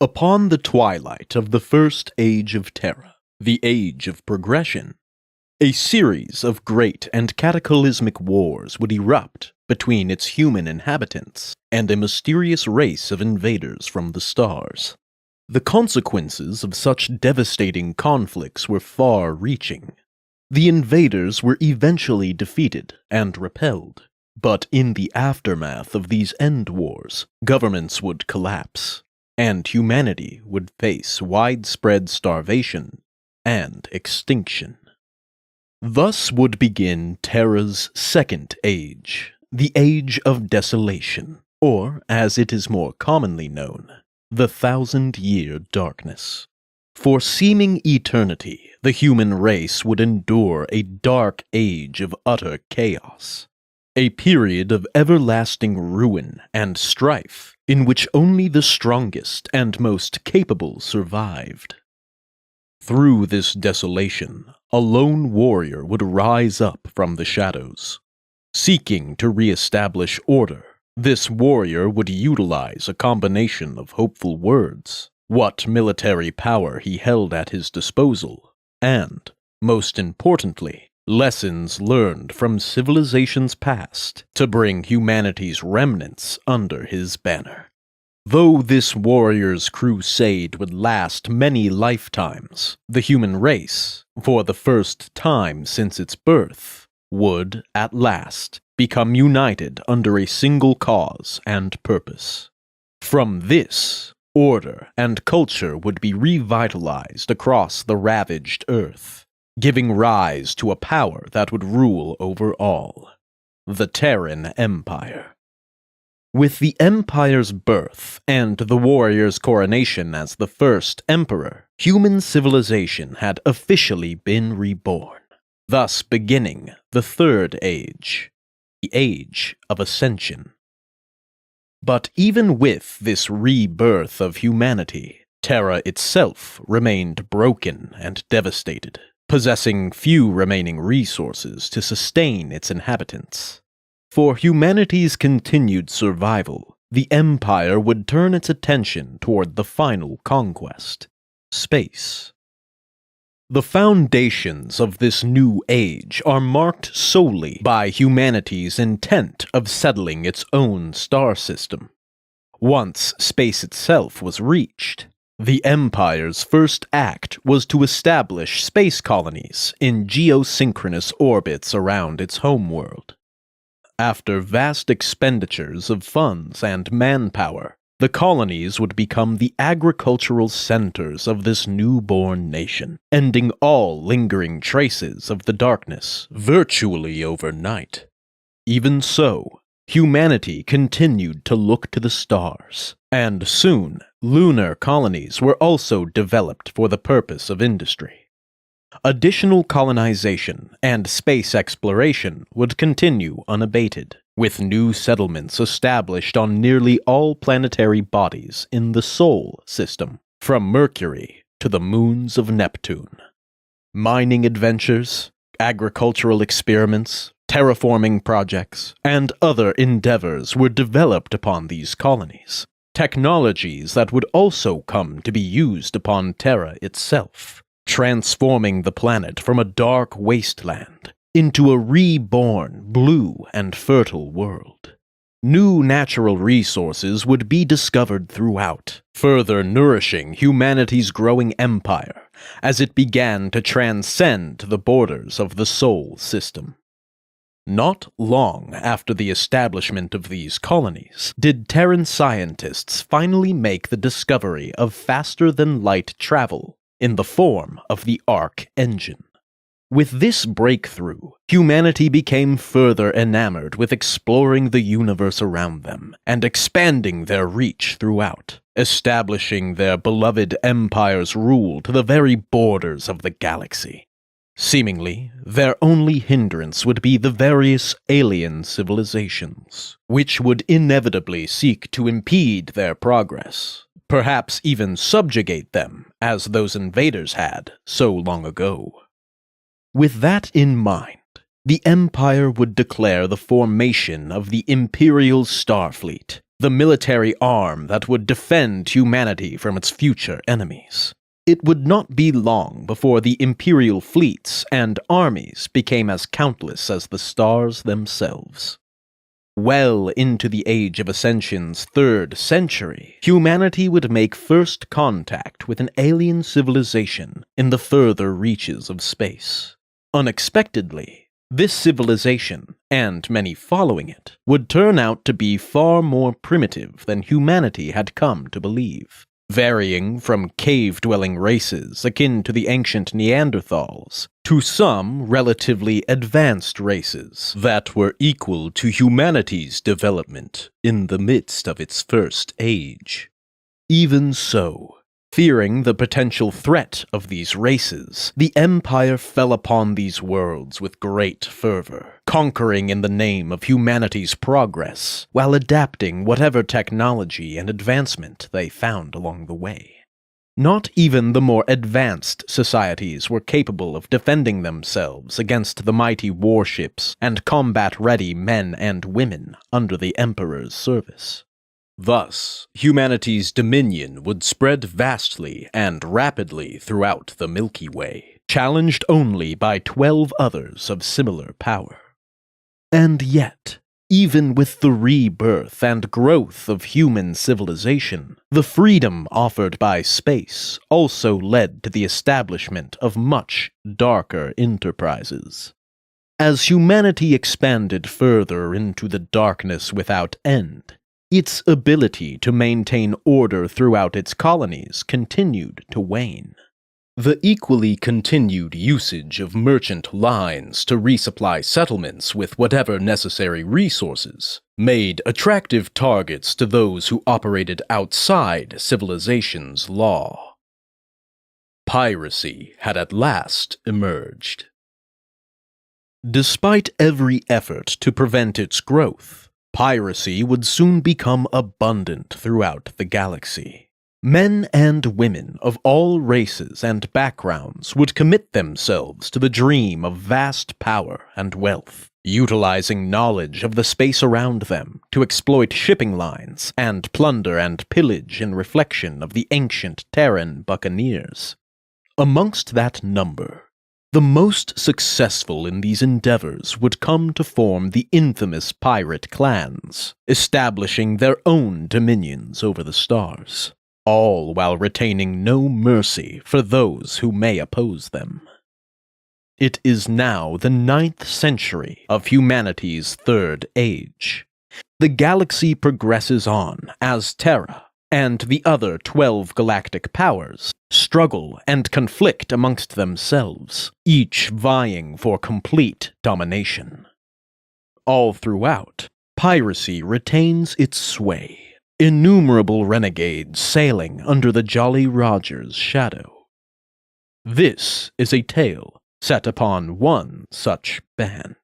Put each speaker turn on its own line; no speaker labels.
Upon the twilight of the first age of Terra, the age of progression, a series of great and cataclysmic wars would erupt between its human inhabitants and a mysterious race of invaders from the stars. The consequences of such devastating conflicts were far-reaching. The invaders were eventually defeated and repelled, but in the aftermath of these end wars, governments would collapse, and humanity would face widespread starvation and extinction. Thus would begin Terra's second age, the Age of Desolation, or, as it is more commonly known, the 1,000-Year Darkness. For seeming eternity, the human race would endure a dark age of utter chaos, a period of everlasting ruin and strife in which only the strongest and most capable survived. Through this desolation, a lone warrior would rise up from the shadows. Seeking to re-establish order, this warrior would utilize a combination of hopeful words, what military power he held at his disposal, and, most importantly, lessons learned from civilizations past to bring humanity's remnants under his banner. Though this warrior's crusade would last many lifetimes, the human race, for the first time since its birth, would, at last, become united under a single cause and purpose. From this, order and culture would be revitalized across the ravaged earth, giving rise to a power that would rule over all: the Terran Empire. With the Empire's birth and the warrior's coronation as the first emperor, human civilization had officially been reborn, thus beginning the Third Age, the Age of Ascension. But even with this rebirth of humanity, Terra itself remained broken and devastated, possessing few remaining resources to sustain its inhabitants. For humanity's continued survival, the Empire would turn its attention toward the final conquest: space. The foundations of this new age are marked solely by humanity's intent of settling its own star system. Once space itself was reached, the Empire's first act was to establish space colonies in geosynchronous orbits around its homeworld. After vast expenditures of funds and manpower, the colonies would become the agricultural centers of this newborn nation, ending all lingering traces of the darkness virtually overnight. Even so, humanity continued to look to the stars, and soon lunar colonies were also developed for the purpose of industry. Additional colonization and space exploration would continue unabated, with new settlements established on nearly all planetary bodies in the Sol system, from Mercury to the moons of Neptune. Mining adventures, agricultural experiments, terraforming projects, and other endeavors were developed upon these colonies, technologies that would also come to be used upon Terra itself, transforming the planet from a dark wasteland into a reborn, blue and fertile world. New natural resources would be discovered throughout, further nourishing humanity's growing empire as it began to transcend the borders of the Sol system. Not long after the establishment of these colonies did Terran scientists finally make the discovery of faster-than-light travel in the form of the arc engine. With this breakthrough, humanity became further enamored with exploring the universe around them and expanding their reach throughout, establishing their beloved empire's rule to the very borders of the galaxy. Seemingly, their only hindrance would be the various alien civilizations, which would inevitably seek to impede their progress, perhaps even subjugate them, as those invaders had so long ago. With that in mind, the Empire would declare the formation of the Imperial Starfleet, the military arm that would defend humanity from its future enemies. It would not be long before the imperial fleets and armies became as countless as the stars themselves. Well into the Age of Ascension's 3rd century, humanity would make first contact with an alien civilization in the further reaches of space. Unexpectedly, this civilization, and many following it, would turn out to be far more primitive than humanity had come to believe. Varying from cave-dwelling races akin to the ancient Neanderthals, to some relatively advanced races that were equal to humanity's development in the midst of its first age. Even so, fearing the potential threat of these races, the Empire fell upon these worlds with great fervor, conquering in the name of humanity's progress, while adapting whatever technology and advancement they found along the way. Not even the more advanced societies were capable of defending themselves against the mighty warships and combat-ready men and women under the Emperor's service. Thus, humanity's dominion would spread vastly and rapidly throughout the Milky Way, challenged only by 12 others of similar power. And yet, even with the rebirth and growth of human civilization, the freedom offered by space also led to the establishment of much darker enterprises. As humanity expanded further into the darkness without end, its ability to maintain order throughout its colonies continued to wane. The equally continued usage of merchant lines to resupply settlements with whatever necessary resources made attractive targets to those who operated outside civilization's law. Piracy had at last emerged. Despite every effort to prevent its growth, piracy would soon become abundant throughout the galaxy. Men and women of all races and backgrounds would commit themselves to the dream of vast power and wealth, utilizing knowledge of the space around them to exploit shipping lines and plunder and pillage in reflection of the ancient Terran buccaneers. Amongst that number, the most successful in these endeavors would come to form the infamous pirate clans, establishing their own dominions over the stars, all while retaining no mercy for those who may oppose them. It is now the 9th century of humanity's 3rd age. The galaxy progresses on as Terra and the other 12 galactic powers struggle and conflict amongst themselves, each vying for complete domination. All throughout, piracy retains its sway, innumerable renegades sailing under the Jolly Roger's shadow. This is a tale set upon one such band.